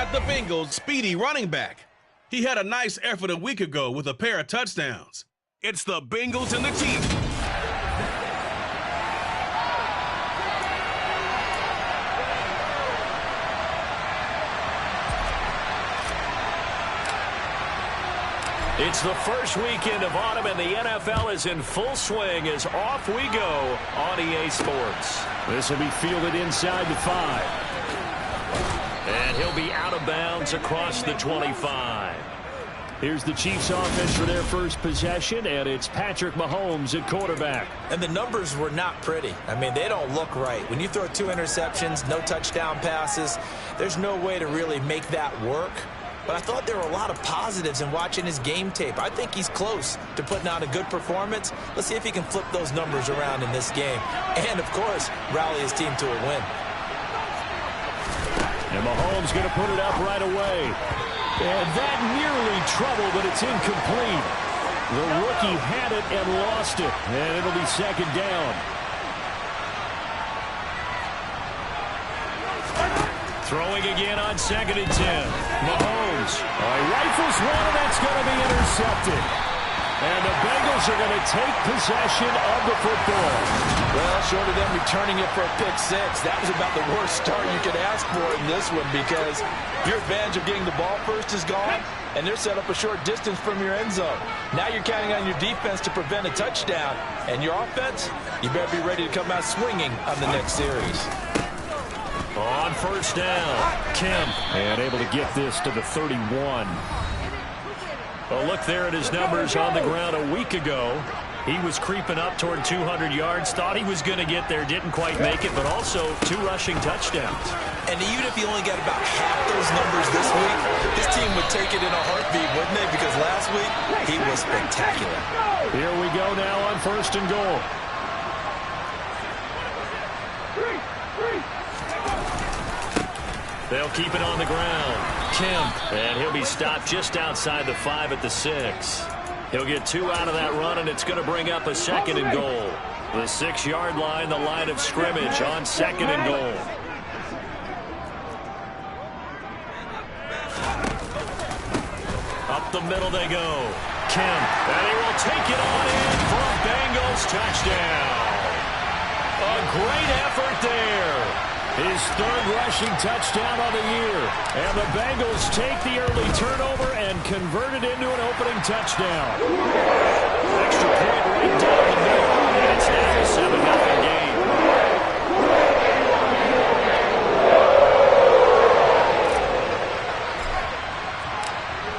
got the Bengals' speedy running back. He had a nice effort a week ago with a pair of touchdowns. It's the Bengals and the Chiefs. It's the first weekend of autumn, and the NFL is in full swing as off we go on EA Sports. This will be fielded inside the 5. And he'll be out of bounds across the 25. Here's the Chiefs offense for their first possession, and it's Patrick Mahomes at quarterback. And the numbers were not pretty. I mean, they don't look right. When you throw 2 interceptions, no touchdown passes, there's no way to really make that work. But I thought there were a lot of positives in watching his game tape. I think he's close to putting out a good performance. Let's see if he can flip those numbers around in this game. And, of course, rally his team to a win. And Mahomes going to put it up right away. And that nearly trouble, but it's incomplete. The rookie had it and lost it. And it'll be second down. Throwing again on 2nd and 10. Mahomes. He rifles one, and that's going to be intercepted. And the Bengals are going to take possession of the football. Well, short of them returning it for a pick 6, that was about the worst start you could ask for in this one, because your advantage of getting the ball first is gone, and they're set up a short distance from your end zone. Now you're counting on your defense to prevent a touchdown, and your offense, you better be ready to come out swinging on the next series. On first down, Kemp. And able to get this to the 31. A look there at his numbers on the ground a week ago. He was creeping up toward 200 yards. Thought he was going to get there. Didn't quite make it, but also 2 rushing touchdowns. And even if he only got about half those numbers this week, his team would take it in a heartbeat, wouldn't they? Because last week, he was spectacular. Here we go now on first and goal. They'll keep it on the ground. Kemp. And he'll be stopped just outside the 5 at the 6. He'll get 2 out of that run, and it's going to bring up a 2nd and goal. The 6-yard line, the line of scrimmage on 2nd and goal. Up the middle they go. Kemp. And he will take it on in for a Bengals touchdown. A great effort there. His 3rd rushing touchdown of the year. And the Bengals take the early turnover and convert it into an opening touchdown. Extra point right down the middle. And it's now a 7-0 game.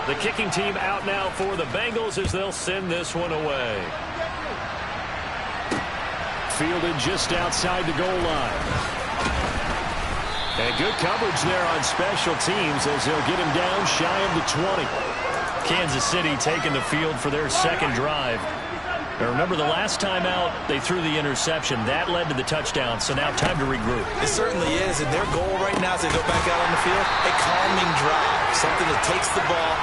The kicking team out now for the Bengals as they'll send this one away. Fielded just outside the goal line. And good coverage there on special teams as they'll get him down shy of the 20. Kansas City taking the field for their 2nd drive. Now remember, the last time out, they threw the interception. That led to the touchdown, so now time to regroup. It certainly is, and their goal right now as they go back out on the field, a calming drive. Something that takes the ball,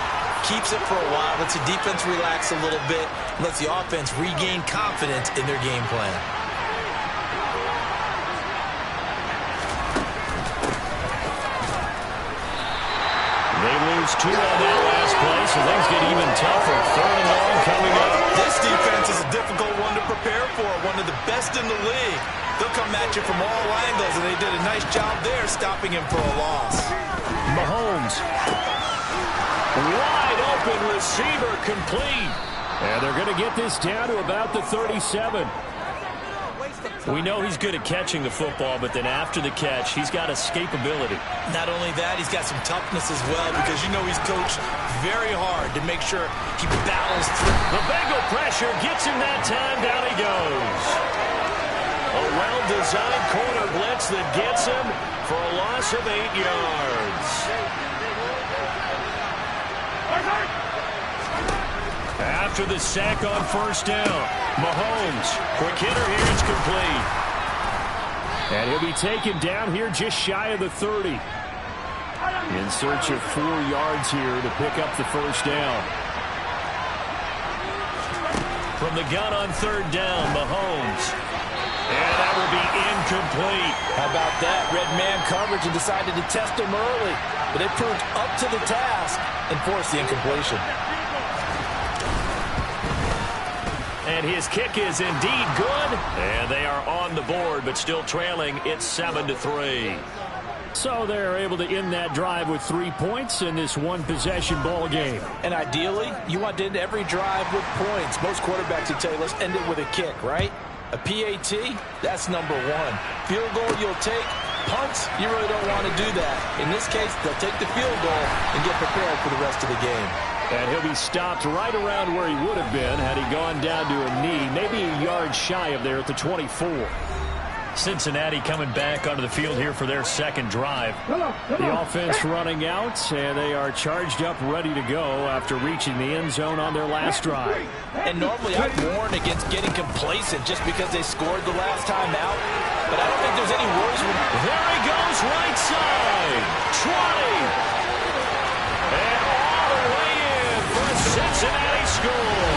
keeps it for a while, lets the defense relax a little bit, lets the offense regain confidence in their game plan. They lose 2 on that last play, so things get even tougher. 3rd and long coming up. This defense is a difficult one to prepare for, one of the best in the league. They'll come at you from all angles, and they did a nice job there stopping him for a loss. Mahomes. Wide open receiver complete. And they're going to get this down to about the 37. We know he's good at catching the football, but then after the catch, he's got escapability. Not only that, he's got some toughness as well, because you know he's coached very hard to make sure he battles through. The Bengal pressure gets him that time. Down he goes. A well-designed corner blitz that gets him for a loss of 8 yards. After the sack on first down, Mahomes, quick hitter here, it's complete. And he'll be taken down here just shy of the 30. In search of 4 yards here to pick up the first down. From the gun on 3rd down, Mahomes. And that will be incomplete. How about that? Red man coverage and decided to test him early. But they proved up to the task and forced the incompletion. And his kick is indeed good. And they are on the board, but still trailing. It's 7-3. So they're able to end that drive with 3 points in this one-possession ball game. And ideally, you want to end every drive with points. Most quarterbacks would tell you, let's end it with a kick, right? A PAT, that's number one. Field goal, you'll take. Punts, you really don't want to do that. In this case, they'll take the field goal and get prepared for the rest of the game. And he'll be stopped right around where he would have been had he gone down to a knee, maybe a yard shy of there at the 24. Cincinnati coming back onto the field here for their second drive. The offense running out, and they are charged up, ready to go after reaching the end zone on their last drive. And normally I'd warn against getting complacent just because they scored the last time out. But I don't think there's any worries. There he goes, right side. 20. And all the way in for a Cincinnati score.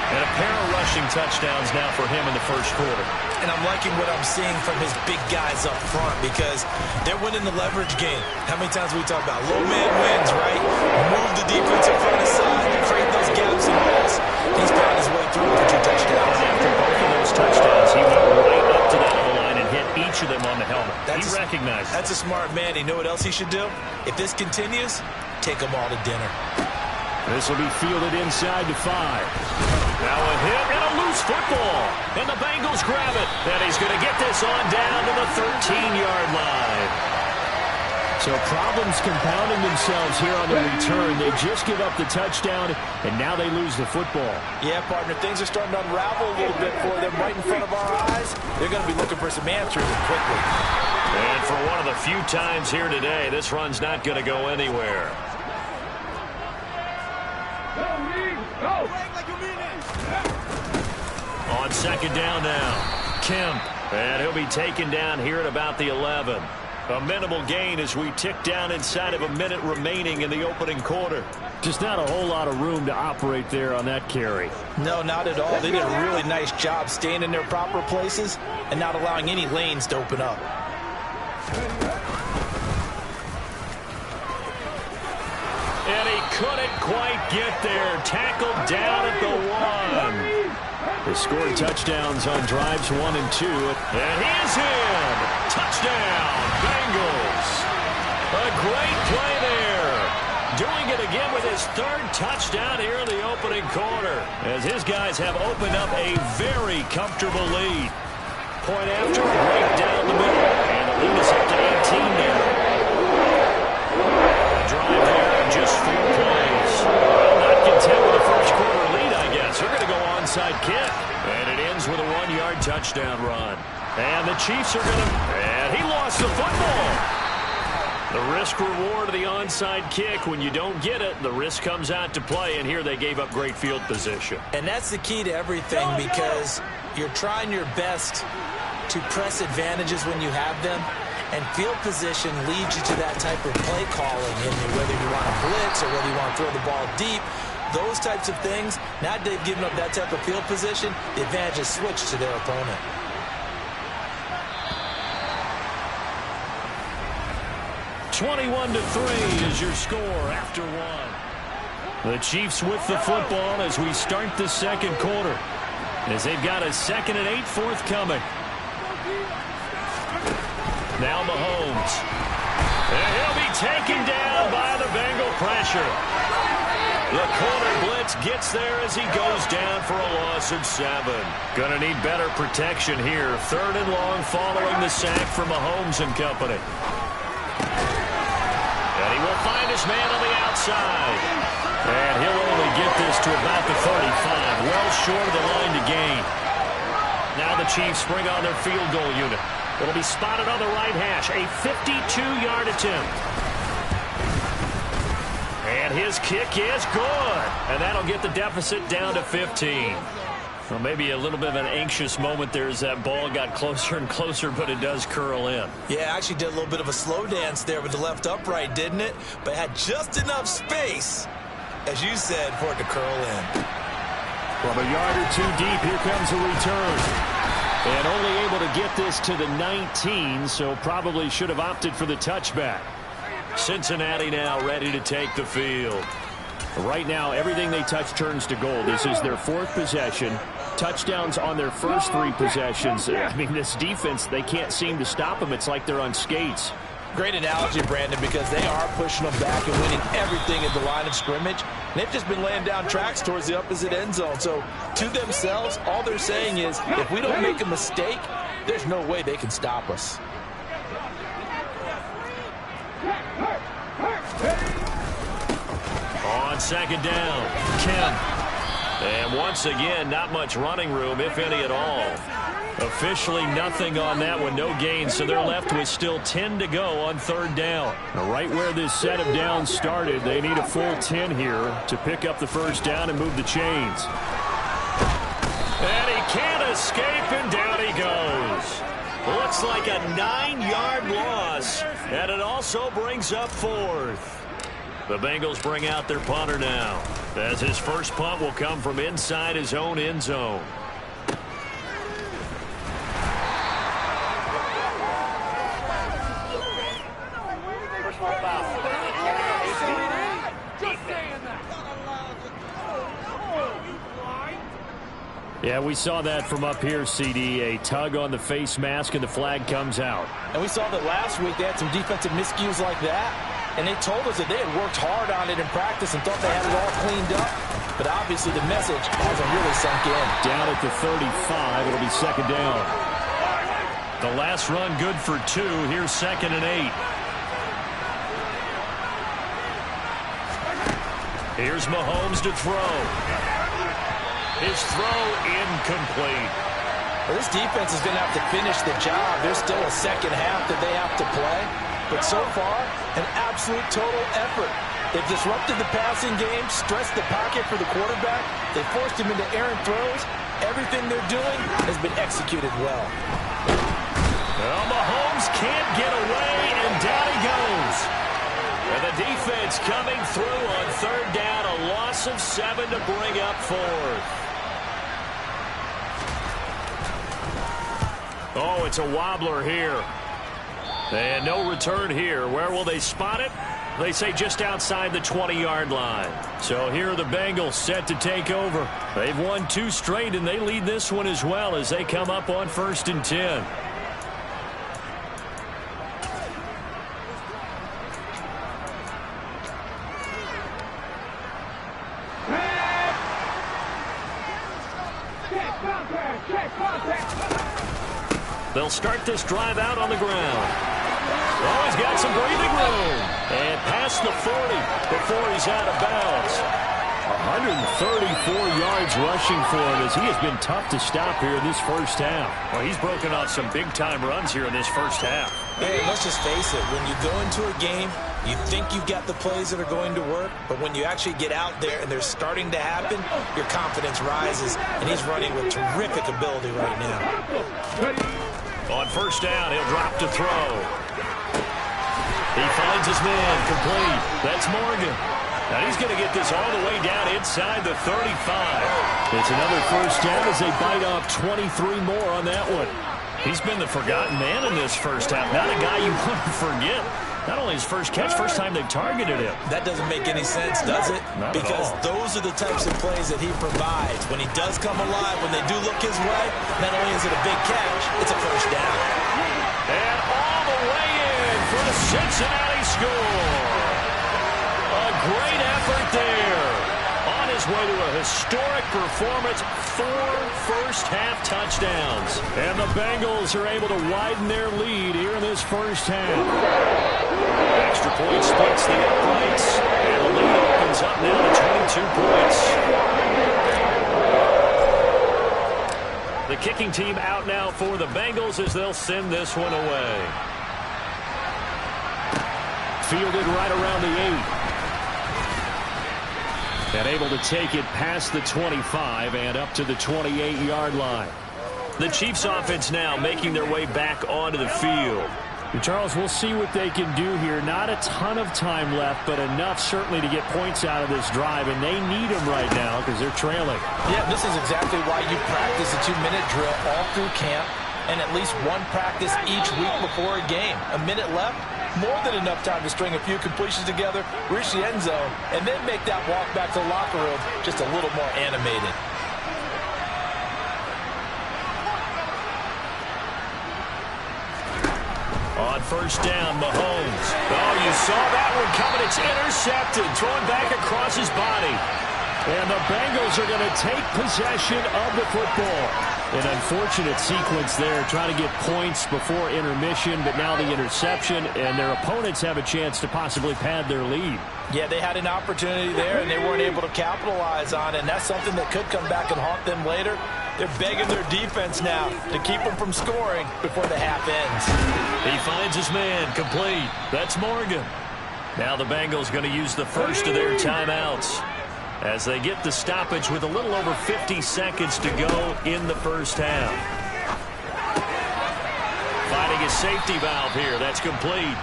And a pair of rushing touchdowns now for him in the first quarter. And I'm liking what I'm seeing from his big guys up front because they're winning the leverage game. How many times we talk about low man wins, right? Move the defense in front aside, create those gaps and holes. He's found his way through with 2 touchdowns. And after both of those touchdowns, he went right up to the line and hit each of them on the helmet. He recognized it. That's a smart man. You know what else he should do? If this continues, take them all to dinner. This will be fielded inside the 5. Now a hit and a loose football. And the Bengals grab it. And he's going to get this on down to the 13-yard line. So problems compounding themselves here on the return. They just give up the touchdown, and now they lose the football. Yeah, partner, things are starting to unravel a little bit for them right in front of our eyes. They're going to be looking for some answers quickly. And for one of the few times here today, this run's not going to go anywhere. On second down now, Kemp, and he'll be taken down here at about the 11. A minimal gain as we tick down inside of a minute remaining in the opening quarter. Just not a whole lot of room to operate there on that carry. No, not at all. They did a really nice job staying in their proper places and not allowing any lanes to open up. And he couldn't quite get there. Tackled down at the 1. They scored touchdowns on drives 1 and 2. And he is in. Touchdown, Bengals. A great play there. Doing it again with his 3rd touchdown here in the opening quarter. As his guys have opened up a very comfortable lead. Point after, right down the middle. And the lead is up to 18 now. A drive there in just 4 plays. Well, not content with the first quarter lead, I guess. They're going to go onside kick. And it ends with a 1-yard touchdown run. And the Chiefs are going to... And he lost the football. The risk-reward of the onside kick. When you don't get it, the risk comes out to play. And here they gave up great field position. And that's the key to everything because you're trying your best to press advantages when you have them. And field position leads you to that type of play calling. And whether you want to blitz or whether you want to throw the ball deep, those types of things, now they've given up that type of field position, the advantage is switched to their opponent. (21-3) is your score after 1. The Chiefs with the football as we start the second quarter. As they've got a 2nd and 8 forthcoming. Now Mahomes. And he'll be taken down by the Bengal pressure. The corner blitz gets there as he goes down for a loss of 7. Gonna need better protection here. 3rd and long following the sack from Mahomes and company. And he will find his man on the outside. And he'll only get this to about the 35. Well short of the line to gain. Now the Chiefs bring on their field goal unit. It'll be spotted on the right hash. A 52-yard attempt. And his kick is good. And that'll get the deficit down to 15. Well, maybe a little bit of an anxious moment there as that ball got closer and closer, but it does curl in. Yeah, actually did a little bit of a slow dance there with the left upright, didn't it? But had just enough space, as you said, for it to curl in. From a yard or 2 deep, here comes a return. And only able to get this to the 19, so probably should have opted for the touchback. Cincinnati now ready to take the field. Right now, everything they touch turns to gold. This is their 4th possession. Touchdowns on their first 3 possessions. I mean, this defense, they can't seem to stop them. It's like they're on skates. Great analogy, Brandon, because they are pushing them back and winning everything at the line of scrimmage. They've just been laying down tracks towards the opposite end zone. So, to themselves, all they're saying is, if we don't make a mistake, there's no way they can stop us. On second down, Kemp. And once again, not much running room, if any at all. Officially nothing on that one, no gain, so they're left with still 10 to go on 3rd down. Now, right where this set of downs started, they need a full 10 here to pick up the 1st down and move the chains. And he can't escape, and down he goes. Looks like a 9-yard loss, and it also brings up 4th. The Bengals bring out their punter now, as his first punt will come from inside his own end zone. Yeah, we saw that from up here, CD. A tug on the face mask, and the flag comes out. And we saw that last week they had some defensive miscues like that, and they told us that they had worked hard on it in practice and thought they had it all cleaned up. But obviously the message hasn't really sunk in. Down at the 35, it'll be 2nd down. The last run good for 2. Here's 2nd and 8. Here's Mahomes to throw. His throw incomplete. Well, this defense is going to have to finish the job. There's still a second half that they have to play. But so far, an absolute total effort. They've disrupted the passing game, stressed the pocket for the quarterback. They forced him into errant throws. Everything they're doing has been executed well. Well, Mahomes can't get away, and down he goes. And the defense coming through on 3rd down, a loss of 7 to bring up 4th. Oh, it's a wobbler here. And no return here. Where will they spot it? They say just outside the 20-yard line. So here are the Bengals set to take over. They've won 2 straight, and they lead this one as well as they come up on 1st and 10. They'll start this drive out on the ground. Oh, he's got some breathing room. And past the 40 before he's out of bounds. 134 yards rushing for him as he has been tough to stop here in this first half. Well, he's broken off some big-time runs here in this first half. Hey, let's just face it. When you go into a game, you think you've got the plays that are going to work, but when you actually get out there and they're starting to happen, your confidence rises, and he's running with terrific ability right now. On 1st down, he'll drop to throw. He finds his man, complete. That's Morgan. Now he's going to get this all the way down inside the 35. It's another 1st down as they bite off 23 more on that one. He's been the forgotten man in this first half. Not a guy you want to forget. Not only his first catch, first time they've targeted him. That doesn't make any sense, does it? Not because at all. Those are the types of plays that he provides. When he does come alive, when they do look his way, not only is it a big catch, it's a 1st down. And all the way in for the Cincinnati score. A great effort there. On his way to a historic performance, 4 first-half touchdowns. And the Bengals are able to widen their lead here in this first half. Extra point splits the uprights, and the lead opens up now to 22 points. The kicking team out now for the Bengals as they'll send this one away. Fielded right around the 8. And able to take it past the 25 and up to the 28-yard line. The Chiefs offense now making their way back onto the field. Charles, we'll see what they can do here. Not a ton of time left, but enough certainly to get points out of this drive, and they need them right now because they're trailing. Yeah, this is exactly why you practice a 2-minute drill all through camp and at least one practice each week before a game. A minute left, more than enough time to string a few completions together, reach the end zone, and then make that walk back to the locker room just a little more animated. On first down, Mahomes. Oh, you saw that one coming. It's intercepted. Thrown back across his body. And the Bengals are going to take possession of the football. An unfortunate sequence there, trying to get points before intermission, but now the interception, and their opponents have a chance to possibly pad their lead. Yeah, they had an opportunity there, and they weren't able to capitalize on it, and that's something that could come back and haunt them later. They're begging their defense now to keep them from scoring before the half ends. He finds his man, complete. That's Morgan. Now the Bengals going to use the first of their timeouts as they get the stoppage with a little over 50 seconds to go in the first half. Finding a safety valve here. That's complete.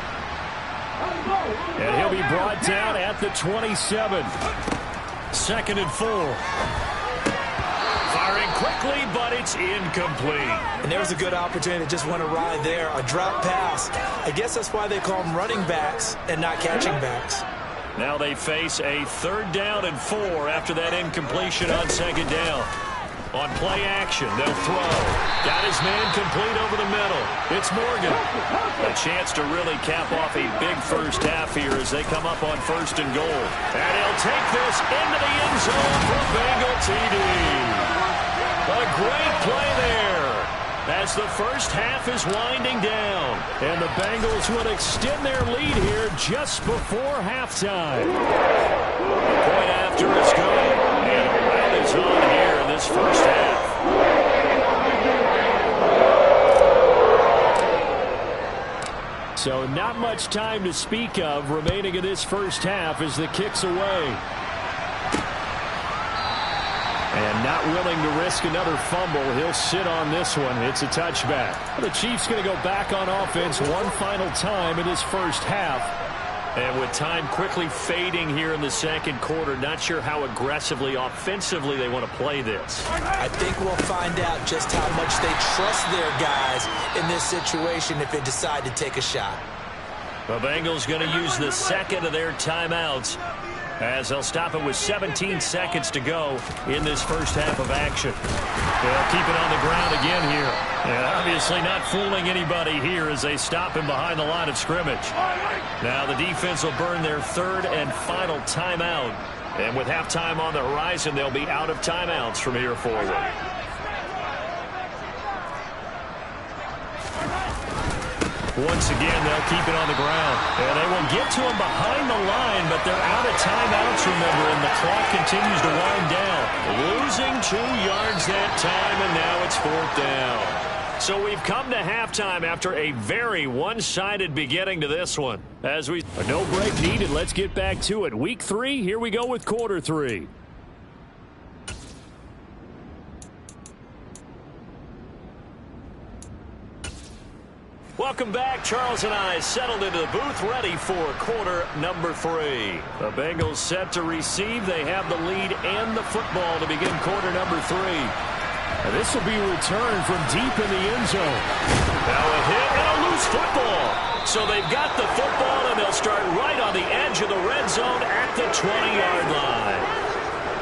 And he'll be brought down at the 27. 2nd and 4. Firing quickly, but it's incomplete. And there was a good opportunity that just went awry there. A drop pass. I guess that's why they call them running backs and not catching backs. Now they face a 3rd down and 4 after that incompletion on 2nd down. On play action, they'll throw. Got his man complete over the middle. It's Morgan. A chance to really cap off a big first half here as they come up on 1st and goal. And he'll take this into the end zone for Bengal TD. A great play there as the first half is winding down. And the Bengals will extend their lead here just before halftime. The point after is good. And a round is on here in this first half. So not much time to speak of remaining in this first half as the kick's away. And not willing to risk another fumble. He'll sit on this one. It's a touchback. The Chiefs going to go back on offense one final time in this first half. And with time quickly fading here in the second quarter, not sure how aggressively, offensively they want to play this. I think we'll find out just how much they trust their guys in this situation if they decide to take a shot. The Bengals going to use the second of their timeouts as they'll stop it with 17 seconds to go in this first half of action. They'll keep it on the ground again here. And obviously not fooling anybody here as they stop him behind the line of scrimmage. Now the defense will burn their 3rd and final timeout. And with halftime on the horizon, they'll be out of timeouts from here forward. Once again, they'll keep it on the ground. And they will get to him behind the line, but they're out of timeouts, remember, and the clock continues to wind down. Losing 2 yards that time, and now it's 4th down. So we've come to halftime after a very one-sided beginning to this one. No break needed. Let's get back to it. Week 3, here we go with quarter 3. Welcome back. Charles and I settled into the booth ready for quarter number 3. The Bengals set to receive. They have the lead and the football to begin quarter number 3. And this will be returned from deep in the end zone. Now a hit and a loose football. So they've got the football and they'll start right on the edge of the red zone at the 20-yard line.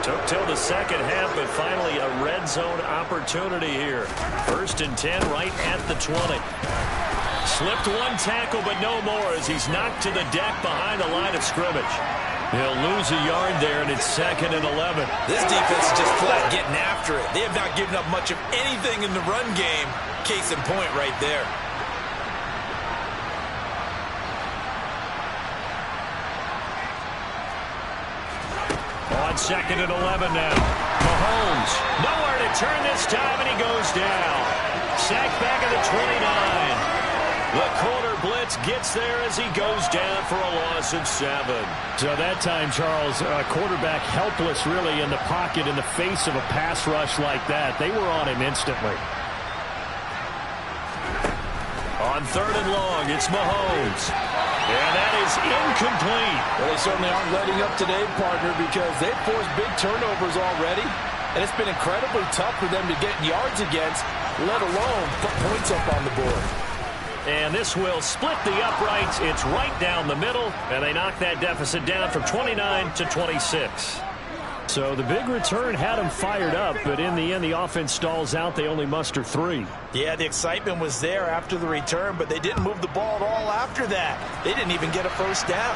Took till the second half, but finally a red zone opportunity here. 1st and 10 right at the 20. Slipped one tackle, but no more as he's knocked to the deck behind the line of scrimmage. He'll lose a yard there, and it's 2nd and 11. This defense is just flat getting after it. They have not given up much of anything in the run game. Case in point right there. On 2nd and 11 now. Mahomes, nowhere to turn this time, and he goes down. Sacked back at the 29. The corner blitz gets there as he goes down for a loss of 7. So that time, Charles, quarterback helpless really in the pocket in the face of a pass rush like that. They were on him instantly. On on 3rd and long. It's Mahomes. And that is incomplete. Well, they certainly aren't letting up today, partner, because they've forced big turnovers already. And it's been incredibly tough for them to get yards against, let alone put points up on the board. And this will split the uprights. It's right down the middle, and they knock that deficit down from 29 to 26. So the big return had them fired up, but in the end, the offense stalls out. They only muster 3. Yeah, the excitement was there after the return, but they didn't move the ball at all after that. They didn't even get a first down.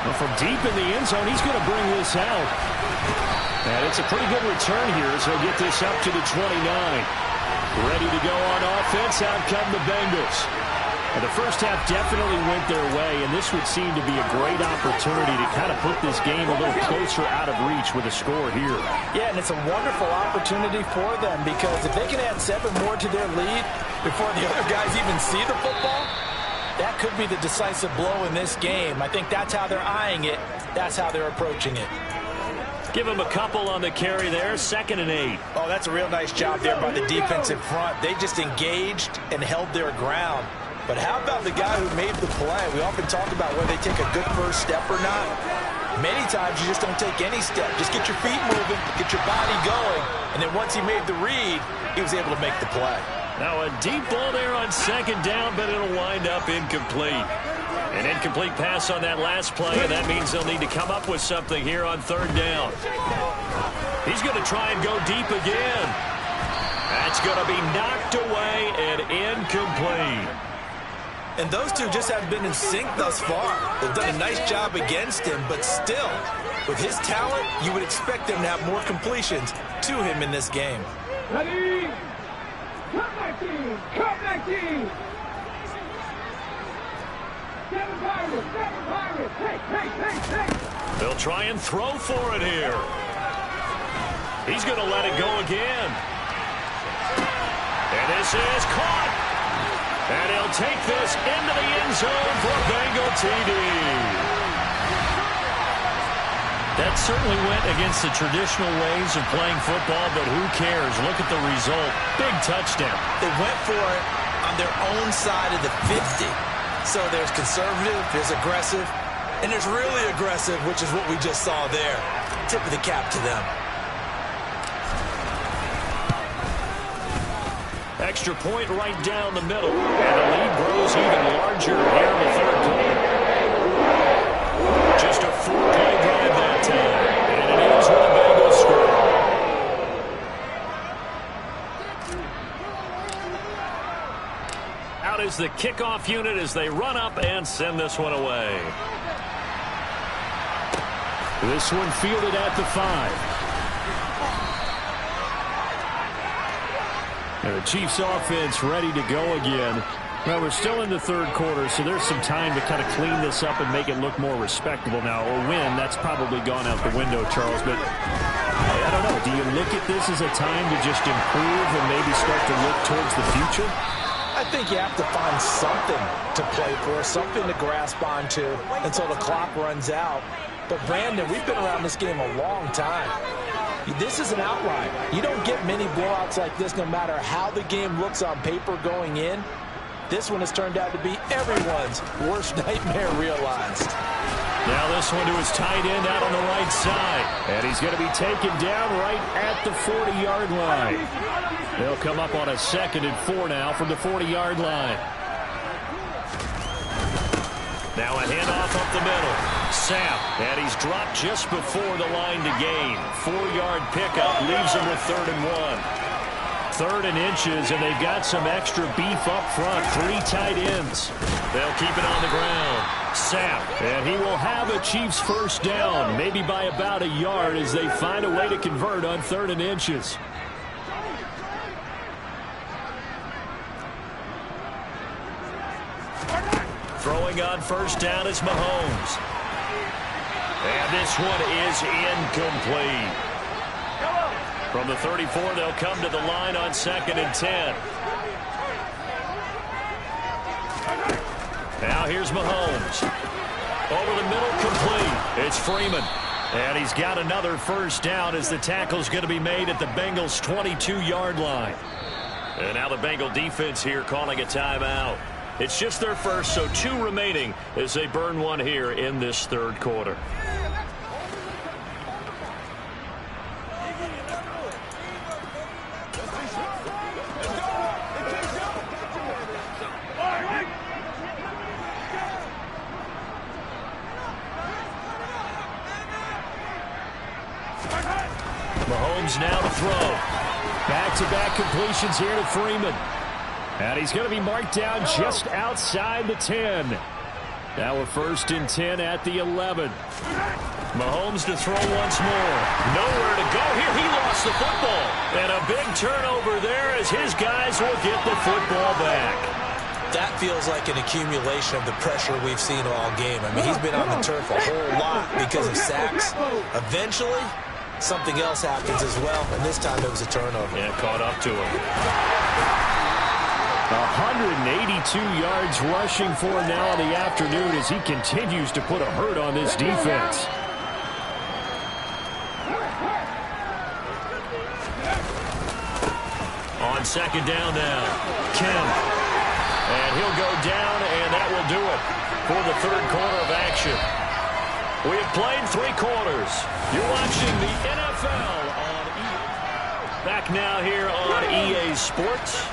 Well, from deep in the end zone, he's going to bring this out. And it's a pretty good return here as he'll get this up to the 29. Ready to go on offense. Out come the Bengals. And the first half definitely went their way, and this would seem to be a great opportunity to kind of put this game a little closer out of reach with a score here. Yeah, and it's a wonderful opportunity for them because if they can add 7 more to their lead before the other guys even see the football, that could be the decisive blow in this game. I think that's how they're eyeing it. That's how they're approaching it. Give him a couple on the carry there, 2nd and 8. Oh, that's a real nice job there by the defensive front. They just engaged and held their ground. But how about the guy who made the play? We often talk about whether they take a good first step or not. Many times you just don't take any step. Just get your feet moving, get your body going. And then once he made the read, he was able to make the play. Now a deep ball there on 2nd down, but it'll wind up incomplete. An incomplete pass on that last play, and that means they'll need to come up with something here on 3rd down. He's going to try and go deep again. That's going to be knocked away and incomplete. And those two just haven't been in sync thus far. They've done a nice job against him, but still, with his talent, you would expect them to have more completions to him in this game. Ready? Come back in! Come back in! 7 Pirates! 7 Pirates! Hey! They'll try and throw for it here. He's going to let it go again. And this is caught. And he'll take this into the end zone for a Bengal TD. That certainly went against the traditional ways of playing football, but who cares? Look at the result. Big touchdown. They went for it on their own side of the 50. So there's conservative, there's aggressive, and there's really aggressive, which is what we just saw there. Tip of the cap to them. Extra point right down the middle. And the lead grows even larger here in the 3rd quarter. Just a 4-play drive that time. And it ends with a Bengals score. Out is the kickoff unit as they run up and send this one away. This one fielded at the 5. And the Chiefs offense ready to go again. Well, we're still in the 3rd quarter, so there's some time to kind of clean this up and make it look more respectable now. Or win, that's probably gone out the window, Charles. But I don't know. Do you look at this as a time to just improve and maybe start to look towards the future? I think you have to find something to play for, something to grasp onto until the clock runs out. But, Brandon, we've been around this game a long time. This is an outlier. You don't get many blowouts like this no matter how the game looks on paper going in. This one has turned out to be everyone's worst nightmare realized. Now this one to his tight end out on the right side. And he's going to be taken down right at the 40-yard line. They'll come up on a 2nd and 4 now from the 40-yard line. Now a handoff up the middle. Sapp, and he's dropped just before the line to gain. 4-yard pickup leaves him with 3rd and 1. 3rd and inches, and they've got some extra beef up front. 3 tight ends. They'll keep it on the ground. Sapp, and he will have a Chiefs first down, maybe by about a yard as they find a way to convert on 3rd and inches. Throwing on first down is Mahomes. And this one is incomplete. From the 34, they'll come to the line on 2nd and 10. Now here's Mahomes. Over the middle, complete. It's Freeman. And he's got another first down as the tackle's going to be made at the Bengals' 22-yard line. And now the Bengal defense here calling a timeout. It's just their first, so 2 remaining as they burn one here in this third quarter. Mahomes now to throw. Back-to-back completions here to Freeman. And he's going to be marked down just outside the 10. Now a 1st and 10 at the 11. Mahomes to throw once more. Nowhere to go here. He lost the football. And a big turnover there as his guys will get the football back. That feels like an accumulation of the pressure we've seen all game. I mean, he's been on the turf a whole lot because of sacks. Eventually, something else happens as well, and this time it was a turnover. Yeah, caught up to him. 182 yards rushing for him now in the afternoon as he continues to put a hurt on this defense. On 2nd down now, Kemp. And he'll go down, and that will do it for the third quarter of action. We have played 3 quarters. You're watching the NFL on EA. Back now here on EA Sports.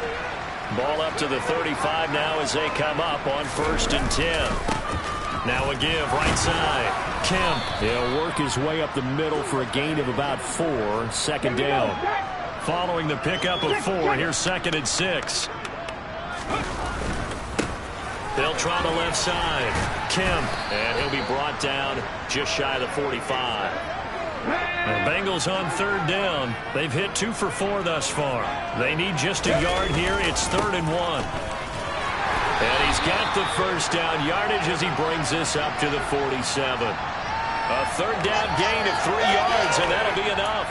Ball up to the 35 now as they come up on 1st and 10. Now a give right side. Kemp. He'll work his way up the middle for a gain of about 4. 2nd down. Following the pickup of 4, here's 2nd and 6. They'll try the left side. Kemp. And he'll be brought down just shy of the 45. The Bengals on 3rd down. They've hit 2 for 4 thus far. They need just a yard here. It's 3rd and 1. And he's got the 1st down yardage as he brings this up to the 47. A 3rd down gain of 3 yards, and that'll be enough.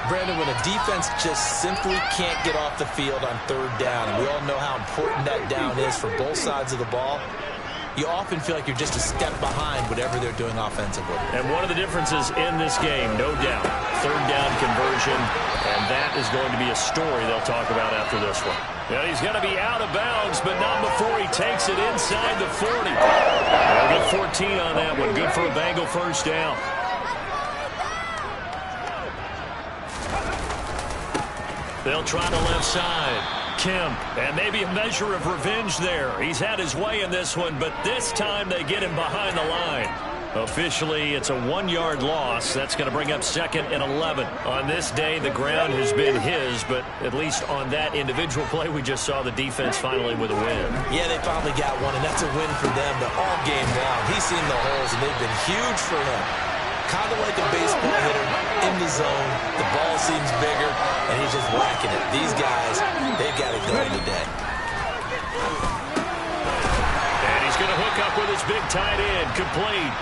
Brandon, when a defense just simply can't get off the field on 3rd down, and we all know how important that down is for both sides of the ball, you often feel like you're just a step behind whatever they're doing offensively. And one of the differences in this game, no doubt, 3rd down conversion, and that is going to be a story they'll talk about after this one. Well, he's going to be out of bounds, but not before he takes it inside the 40. They'll get 14 on that one. Good for a Bengal 1st down. They'll try the left side. Kemp, and maybe a measure of revenge there. He's had his way in this one, but this time they get him behind the line. Officially, it's a 1-yard loss. That's going to bring up 2nd and 11. On this day, the ground has been his, but at least on that individual play, we just saw the defense finally with a win. Yeah, they finally got one, and that's a win for them. But all game long, he's seen the holes, and they've been huge for him. Kind of like a baseball hitter in the zone. The ball seems bigger, and he's just whacking it. These guys, they've got it going today. And he's going to hook up with his big tight end, complete.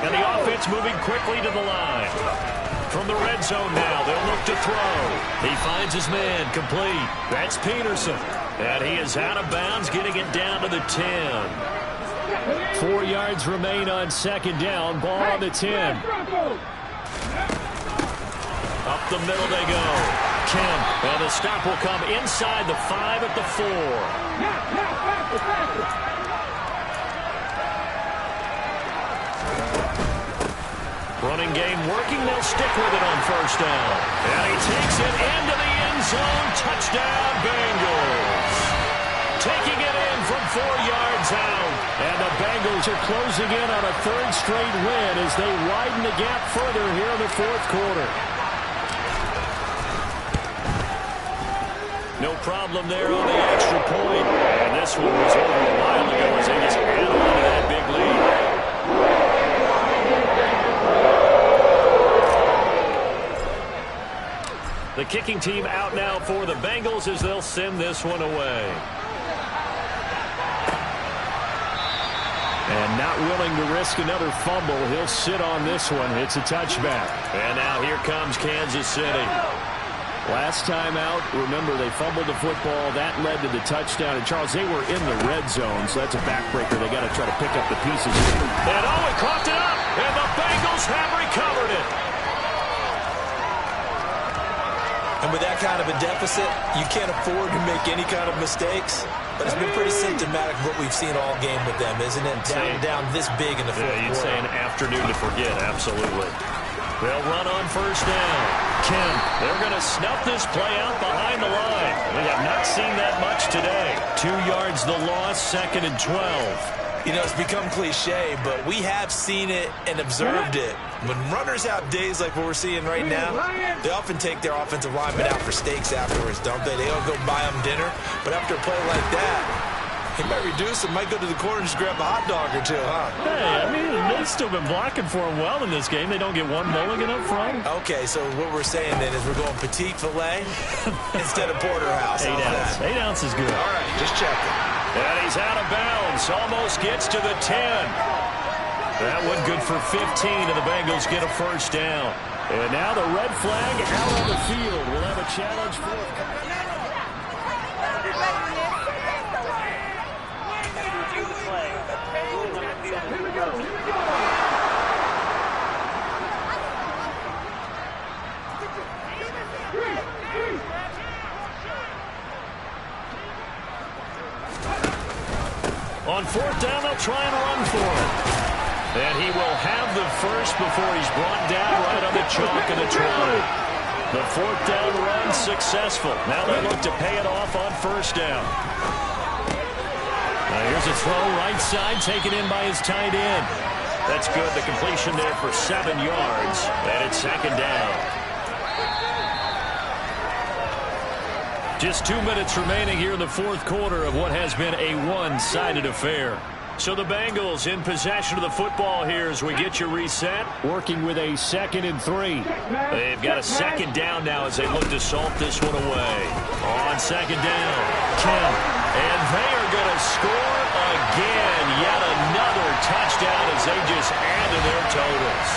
And the offense moving quickly to the line. From the red zone now, they'll look to throw. He finds his man, complete. That's Peterson. And he is out of bounds, getting it down to the 10. 4 yards remain on 2nd down. Ball on the 10. Up the middle they go. Kemp. And the stop will come inside the 5 at the 4. Running game working. They'll stick with it on 1st down. And he takes it into the end zone. Touchdown, Bengals. Taking it in from 4 yards out. And the Bengals are closing in on a 3rd straight win as they widen the gap further here in the 4th quarter. No problem there on the extra point. And this one was over a while ago as they just add on to that big lead. The kicking team out now for the Bengals as they'll send this one away. And not willing to risk another fumble, he'll sit on this one. It's a touchback. And now here comes Kansas City. Last time out, remember, they fumbled the football. That led to the touchdown. And, Charles, they were in the red zone, so that's a backbreaker. They got to try to pick up the pieces. And, oh, it coughed it up. And the Bengals have recovered it. And with that kind of a deficit, you can't afford to make any kind of mistakes. But it's been pretty symptomatic of what we've seen all game with them, isn't it? Down this big in the fourth quarter. You'd say an afternoon to forget, absolutely. They'll run on first down. Kemp, they're going to snuff this play out behind the line. We have not seen that much today. 2 yards the loss, 2nd and 12. You know, it's become cliche, but we have seen it and observed it. When runners have days like what we're seeing right now, they often take their offensive linemen out for steaks afterwards, don't they? They don't go buy them dinner. But after a play like that, he might reduce it, might go to the corner and just grab a hot dog or two, huh? Hey, I mean, they've still been blocking for him well in this game. They don't get one mulligan up front. Okay, so what we're saying then is we're going petite filet instead of porterhouse. 8 ounce. 8 ounce is good. All right, just checking. And he's out of bounds. Almost gets to the 10. That one good for 15, and the Bengals get a first down. And now the red flag out on the field. We'll have a challenge for it. On fourth down, they'll try and run for it. And he will have the first before he's brought down right on the chalk of the 20. The fourth down run successful. Now they look to pay it off on first down. Now here's a throw right side, taken in by his tight end. That's good. The completion there for 7 yards. And it's 2nd down. Just 2 minutes remaining here in the fourth quarter of what has been a one-sided affair. So the Bengals in possession of the football here as we get you reset. Working with a 2nd and 3. They've got a 2nd down now as they look to salt this one away. On 2nd down, Kemp. And they are going to score again. Yet another touchdown as they just add to their totals.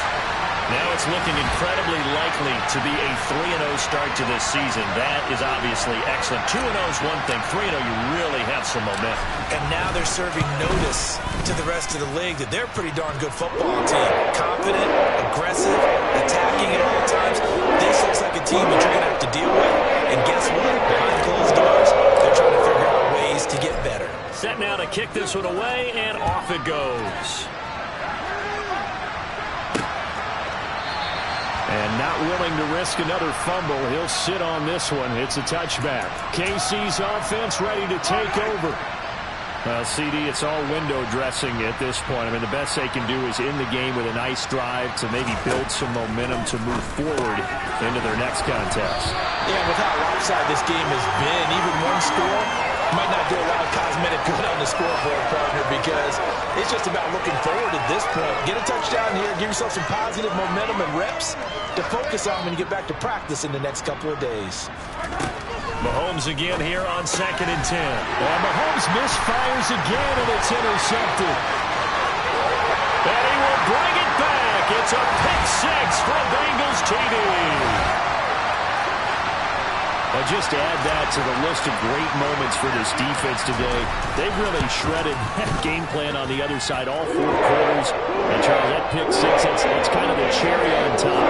Now it's looking incredibly likely to be a 3-0 start to this season. That is obviously excellent. 2-0 is one thing. 3-0, you really have some momentum. And now they're serving notice to the rest of the league that they're a pretty darn good football team. Confident, aggressive, attacking at all times. This looks like a team that you're going to have to deal with. And guess what? Behind closed doors, they're trying to figure out ways to get better. Set now to kick this one away, and off it goes. And not willing to risk another fumble. He'll sit on this one. It's a touchback. KC's offense ready to take over. Well, CD, it's all window dressing at this point. I mean, the best they can do is in the game with a nice drive to maybe build some momentum to move forward into their next contest. Yeah, with how lopsided this game has been, even one score might not do a lot of cosmetic good on the scoreboard, partner, because it's just about looking forward at this point. Get a touchdown here, give yourself some positive momentum and reps to focus on when you get back to practice in the next couple of days. Mahomes again here on 2nd and 10. And Mahomes misfires again, and it's intercepted. And he will bring it back. It's a pick six from Bengals TD. I'll just add that to the list of great moments for this defense today. They've really shredded that game plan on the other side all 4 quarters. And Charles, that pick six, that's kind of the cherry on top.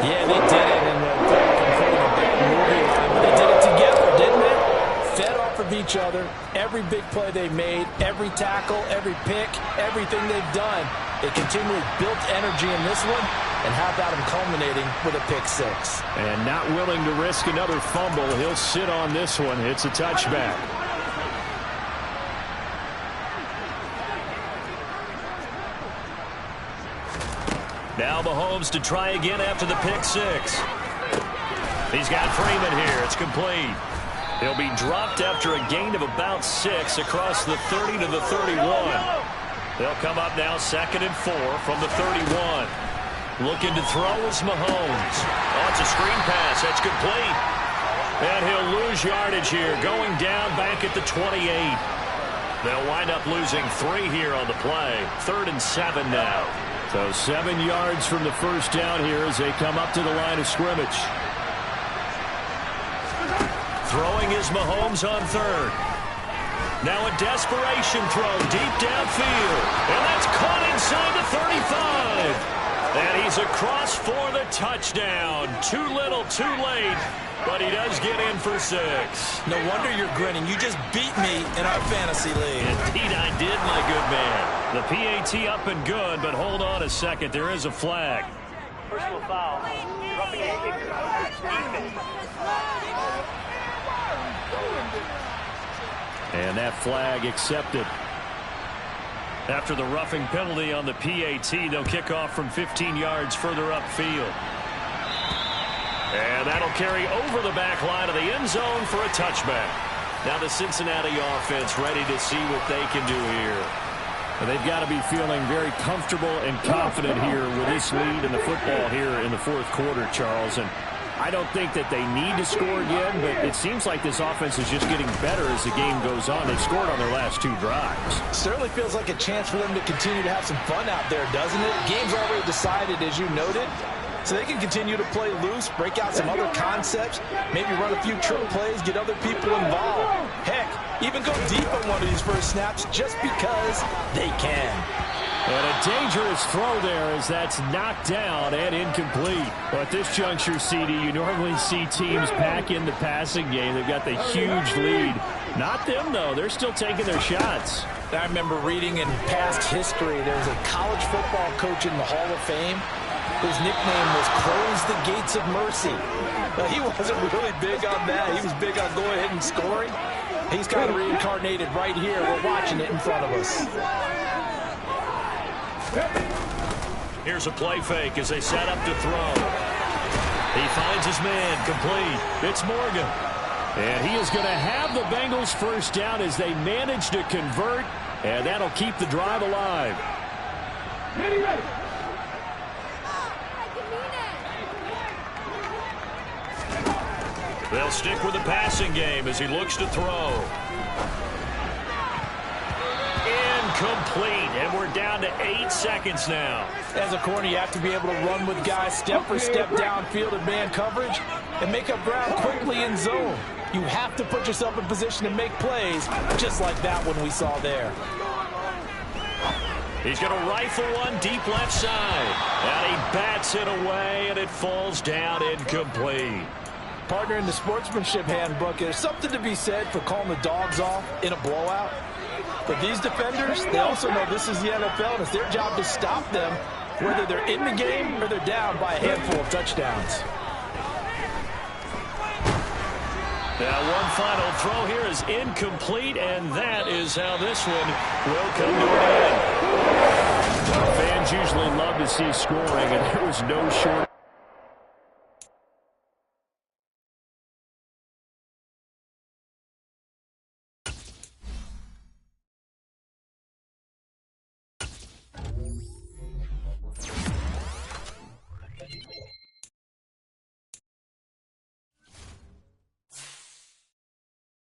Yeah, they did it in the movie line, but they did it together, didn't they? Fed off of each other. Every big play they made, every tackle, every pick, everything they've done. They continually built energy in this one. And how about him culminating with a pick six? And not willing to risk another fumble. He'll sit on this one. It's a touchback. Now Mahomes to try again after the pick six. He's got Freeman here. It's complete. He'll be dropped after a gain of about 6 across the 30 to the 31. They'll come up now 2nd and 4 from the 31. Looking to throw is Mahomes. Oh, it's a screen pass. That's complete. And he'll lose yardage here, going down back at the 28. They'll wind up losing 3 here on the play. 3rd and 7 now. So 7 yards from the first down here as they come up to the line of scrimmage. Throwing is Mahomes on 3rd. Now a desperation throw deep downfield. And that's caught inside the 35. And he's across for the touchdown. Too little, too late, but he does get in for 6. No wonder you're grinning. You just beat me in our fantasy league. Indeed I did, my good man. The PAT up and good, but hold on a second. There is a flag. Personal foul. Roughing the kicker. Defense. And that flag accepted. After the roughing penalty on the PAT, they'll kick off from 15 yards further upfield. And that'll carry over the back line of the end zone for a touchback. Now the Cincinnati offense ready to see what they can do here. Well, they've got to be feeling very comfortable and confident here with this lead in the football here in the fourth quarter, Charles. And I don't think that they need to score again, but it seems like this offense is just getting better as the game goes on. They've scored on their last 2 drives. Certainly feels like a chance for them to continue to have some fun out there, doesn't it? Game's already decided, as you noted. So they can continue to play loose, break out some other concepts, maybe run a few trick plays, get other people involved. Heck, even go deep on one of these first snaps just because they can. And a dangerous throw there as that's knocked down and incomplete. But at this juncture, CD, you normally see teams pack in the passing game. They've got the huge lead. Not them, though. They're still taking their shots. I remember reading in past history, there's a college football coach in the Hall of Fame whose nickname was Close the Gates of Mercy. Now, he wasn't really big on that. He was big on going ahead and scoring. He's kind of reincarnated right here. We're watching it in front of us. Here's a play fake as they set up to throw. He finds his man complete. It's Morgan. And he is going to have the Bengals first down as they manage to convert. And that'll keep the drive alive. Ready. They'll stick with the passing game as he looks to throw. Incomplete, and we're down to 8 seconds now. As a corner, you have to be able to run with guys step for step downfield in man coverage and make up ground quickly in zone. You have to put yourself in position to make plays, just like that one we saw there. He's going to rifle one deep left side. And he bats it away, and it falls down incomplete. Partner, in the sportsmanship handbook, there's something to be said for calling the dogs off in a blowout. But these defenders, they also know this is the NFL, and it's their job to stop them, whether they're in the game or they're down by a handful of touchdowns. Now one final throw here is incomplete, and that is how this one will come to an end. Fans usually love to see scoring, and there was no short